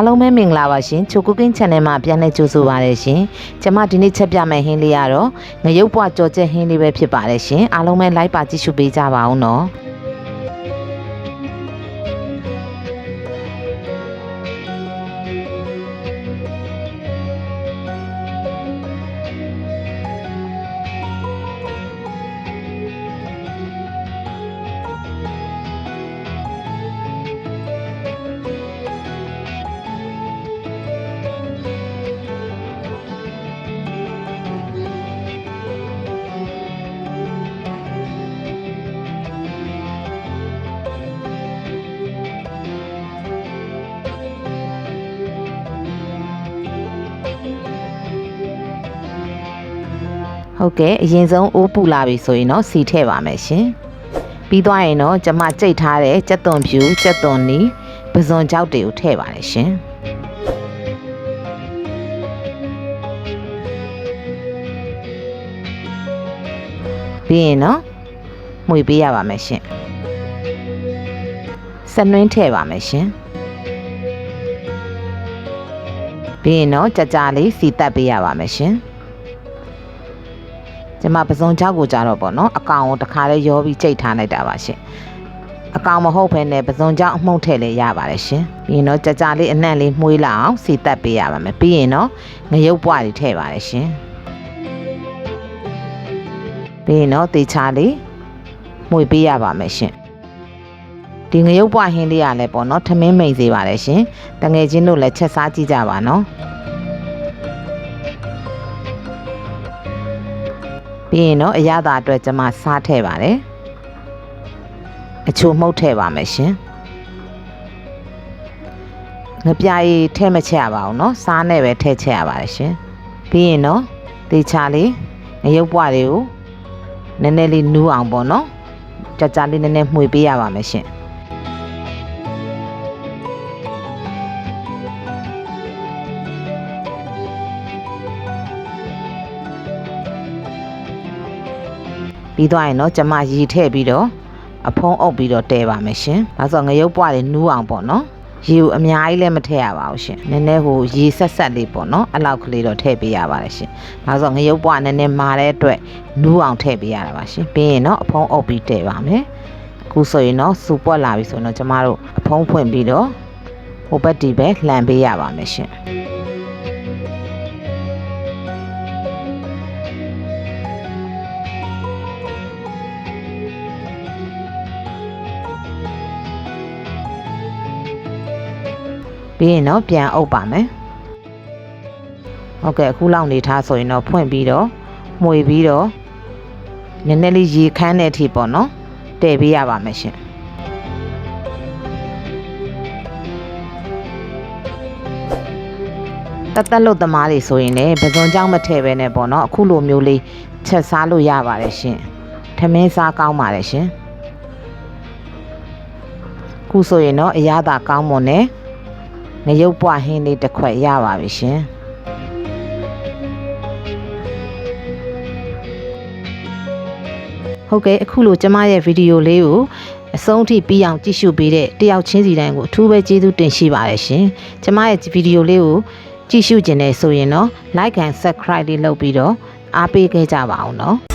အားလုံးပဲမင်္ဂလာပါရှင်ချိုကူကင်း channel မှာပြန်လည်ကြိုဆိုပါရရှင်ကျွန်မဒီနေ့ချက်ပြမယ့်ဟင်းလေးကတော့ငရုတ်ပွားကြော်ချက်ဟင်းလေးပဲဖြစ်ပါတယ်ရှင်အားလုံးပဲ like ပါကြည့်ရှုပေးကြပါအောင်နော်ဟုတ်ကဲ့အရင်ဆုံးအိုးပူလာပြီဆိုရင်တော့စီထည့်ပါမယ်ရှင်ပြီးသွားရင်တော့ကျွန်မကြိတ်ထားတဲ့ကြက်သွန်ဖြူကြက်သွန်နီပဇွန်ကြောက်တွေကိုထည့်ပါတယ်ရှင်ပြီးရင်တော့မှွေပေးရပါမယ်ရှင်ဆက်နှွှင်းထည့်ပါမယ်ရှင်ပြီးရင်တော့ကြကြလေးစီတက်ပေးရပါမယ်ရှင်ကျွန်မပစုံချောက်ကိုကြတော့ပေါ့နော်အကောင်ကိုတခါလေးရောပြီးကြိတ်ထားလိုက်တာပါရှင်အကောင်မဟုတ်ဘဲနဲ့ပစုံချောက်အမှုန့်ထည့်လေးရပါတယ်ရှင်ပြီးရင်တော့ကြကြလေးအနှံ့လေးမှုေးလာအောင်စီတက်ပေးရပါမယ်ပြီးရင်တော့ငရုတ်ပွားတွေထည့်ပါတယ်ရှင်ပြီးရင်တော့တေချာလေးမှုေးပေးရပါမယ်ရှင်ဒီငရုတ်ပွားဟင်းလေးရလဲပေါ့နော်ထမင်းမိန်စေပါတယ်ရှင်တငယ်ချင်းတို့လည်းချက်စားကြည့်ကြပါနော်ပြီးရင်တော့အရသာအတွက်ကျွန်မစားထည့်ပါတယ်အချိုမှုတ်ထည့်ပါမယ်ရှင်ငပြားရီထည့်မချက်ရပါဘူးเนาะစားနဲ့ပဲထည့်ချက်ရပါတယ်ရှင်ပြီးရင်တော့တေချာလေးငရုတ်ပွားတွေကိုနည်းနည်းလေးနူးအောင်ပေါ့เนาะကြကြလေးနည်းနည်းမှွေပေးရပါမယ်ရှင်ပြီးသွားရင်တော့ကျွန်မရီထည့်ပြီးတော့အဖုံးအုပ်ပြီးတော့တဲပါမယ်ရှင်။ဒါဆိုငရုတ်ပွားတွေနူးအောင်ပေါ့နော်။ရီကိုအများကြီးလည်းမထည့်ရပါဘူးရှင်။နည်းနည်းဟိုရီဆက်ဆက်လေးပေါ့နော်။အဲ့လောက်ကလေးတော့ထည့်ပေးရပါတယ်ရှင်။ဒါဆိုငရုတ်ပွားနည်းနည်းမာတဲ့အတွက်နူးအောင်ထည့်ပေးရတာပါရှင်။ပြီးရင်တော့အဖုံးအုပ်ပြီးတဲပါမယ်။အခုဆိုရင်တော့စူပွက်လာပြီဆိုတော့ကျမတို့အဖုံးဖွင့်ပြီးတော့ဟိုဘက်ဒီပဲလှန်ပေးရပါမယ်ရှင်။ပြီးရင်တော့ပြန်အုပ်ပါမယ်ဟုတ်ကဲ့အခုလောက်နေထားဆိုရင်တော့ဖွင့်ပြီးတော့မှွေပြီးတော့နည်းနည်းလေးရေခမ်းတဲ့အထိပေါ့နော်တည်ပေးရပါမယ်ရှင်တက်လို့သမားတွေဆိုရင်လည်းပဇွန်ကြောင့်မထည့်ပဲနဲ့ပေါ့နော်အခုလိုမျိုးလေးချက်စားလို့ရပါတယ်ရှင်ထမင်းစားကောင်းပါတယ်ရှင်ခုဆိုရင်တော့အရသာကောင်းမွန်နဲ့ငရုတ်ပွားဟင်းလေးတစ်ခွက်ရပါပြီရှင်ဟုတ်ကဲ့အခုလိုကျမရဲ့ဗီဒီယိုလေးကိုအဆုံးထိပြီးအောင်ကြည့်ရှုပေးတဲ့တယောက်ချင်းစီတိုင်းကိုအထူးပဲကျေးဇူးတင်ရှိပါတယ်ရှင်ကျမရဲ့ဗီဒီယိုလေးကိုကြည့်ရှုခြင်းနဲ့ဆိုရင်တော့ like and subscribe လေးလုပ်ပြီးတော့အားပေးခဲ့ကြပါအောင်နော်